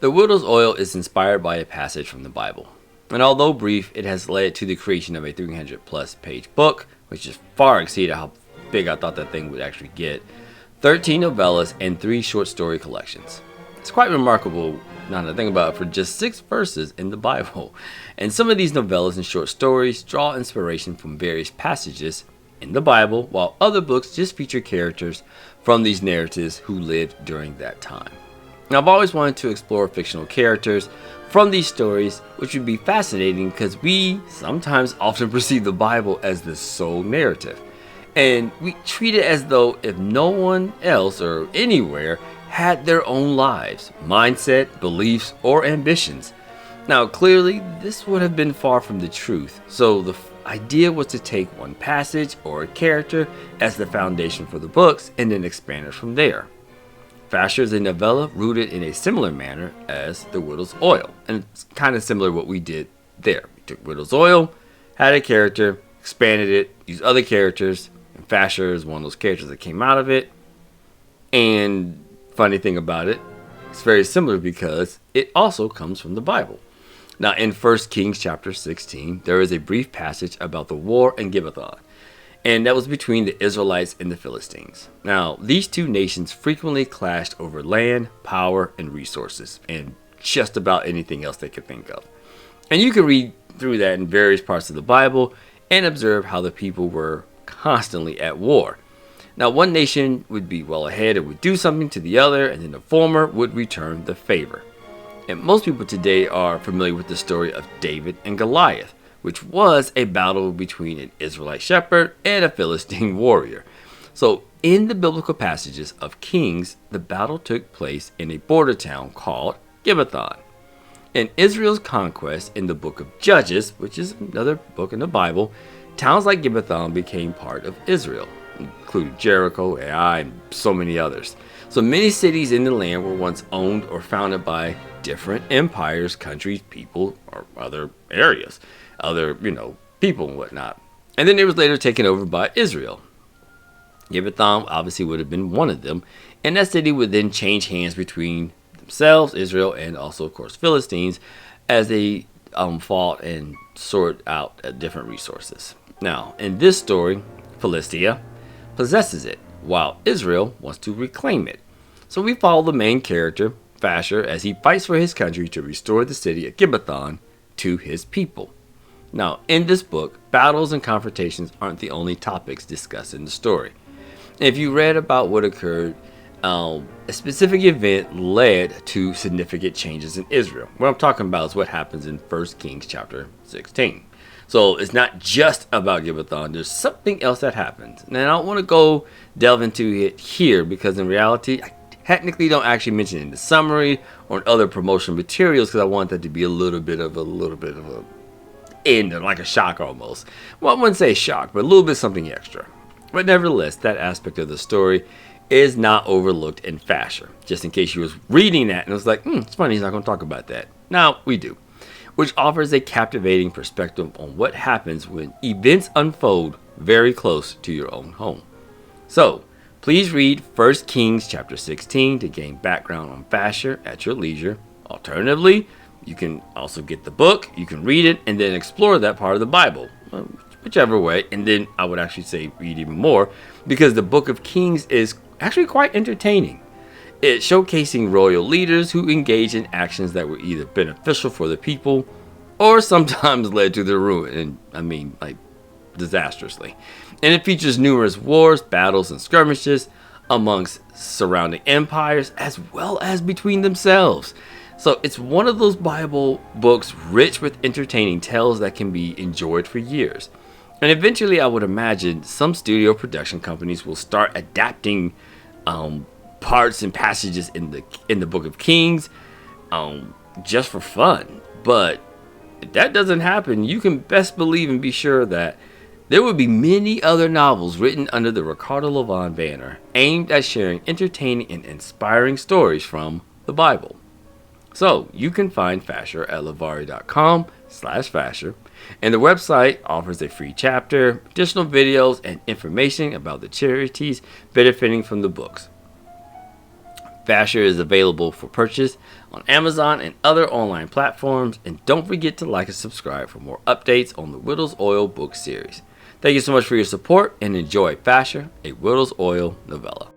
The widow's oil is inspired by a passage from the Bible. And although brief, it has led to the creation of a 300 plus page book, which just far exceeded how big I thought that thing would actually get, 13 novellas, and 3 short story collections. It's quite remarkable, now that I think about it, for just 6 verses in the Bible. And some of these novellas and short stories draw inspiration from various passages in the Bible, while other books just feature characters from these narratives who lived during that time. Now, I've always wanted to explore fictional characters from these stories, which would be fascinating because we sometimes often perceive the Bible as the sole narrative. And we treat it as though if no one else or anywhere had their own lives, mindset, beliefs, or ambitions. Now, clearly, this would have been far from the truth. So the idea was to take one passage or a character as the foundation for the books and then expand it from there. Phashar is a novella rooted in a similar manner as The Widow's Oil, and it's kind of similar to what we did there. We took Widow's Oil, had a character, expanded it, used other characters, and Phashar is one of those characters that came out of it. And funny thing about it, it's very similar because it also comes from the Bible. Now, in 1 Kings chapter 16, there is a brief passage about the war in Gibeathon, and that was between the Israelites and the Philistines. Now, these two nations frequently clashed over land, power, and resources, and just about anything else they could think of. And you can read through that in various parts of the Bible and observe how the people were constantly at war. Now, one nation would be well ahead and would do something to the other, and then the former would return the favor. And most people today are familiar with the story of David and Goliath, which was a battle between an Israelite shepherd and a Philistine warrior. So, in the biblical passages of Kings, the battle took place in a border town called Gibeathon. In Israel's conquest in the book of Judges, which is another book in the Bible, towns like Gibeathon became part of Israel, including Jericho, Ai, and so many others. So many cities in the land were once owned or founded by different empires, countries, people, or other areas, other, people and whatnot. And then it was later taken over by Israel. Gibeathon obviously would have been one of them, and that city would then change hands between themselves, Israel, and also, of course, Philistines, as they fought and sort out different resources. Now, in this story, Philistia possesses it, while Israel wants to reclaim it. So we follow the main character, Phashar, as he fights for his country to restore the city of Gibeathon to his people. Now, in this book, battles and confrontations aren't the only topics discussed in the story. If you read about what occurred, a specific event led to significant changes in Israel. What I'm talking about is what happens in 1 Kings chapter 16. So it's not just about Gibeathon. There's something else that happens. And I don't want to go delve into it here because in reality, I technically don't actually mention it in the summary or in other promotional materials because I want that to be a little bit of a end, like a shock almost. Well, I wouldn't say shock, but a little bit something extra. But nevertheless, that aspect of the story is not overlooked in Phashar. Just in case you was reading that and it was like, it's funny, he's not going to talk about that. Now, we do. Which offers a captivating perspective on what happens when events unfold very close to your own home. So, please read 1 Kings chapter 16 to gain background on Phashar at your leisure. Alternatively, you can also get the book, you can read it, and then explore that part of the Bible. Whichever way, and then I would actually say read even more, because the book of Kings is actually quite entertaining. It's showcasing royal leaders who engage in actions that were either beneficial for the people or sometimes led to their ruin, and disastrously. And it features numerous wars, battles, and skirmishes amongst surrounding empires as well as between themselves. So it's one of those Bible books rich with entertaining tales that can be enjoyed for years. And eventually I would imagine some studio production companies will start adapting parts and passages in the book of Kings just for fun. But if that doesn't happen, you can best believe and be sure that there would be many other novels written under the Ricardo Lavon banner aimed at sharing entertaining and inspiring stories from the Bible. So you can find Phashar at lavari.com/Phashar, and the website offers a free chapter, additional videos, and information about the charities benefiting from the books. Phashar is available for purchase on Amazon and other online platforms, and don't forget to like and subscribe for more updates on the Whittles Oil book series. Thank you so much for your support, and enjoy Phashar, a Whittles Oil novella.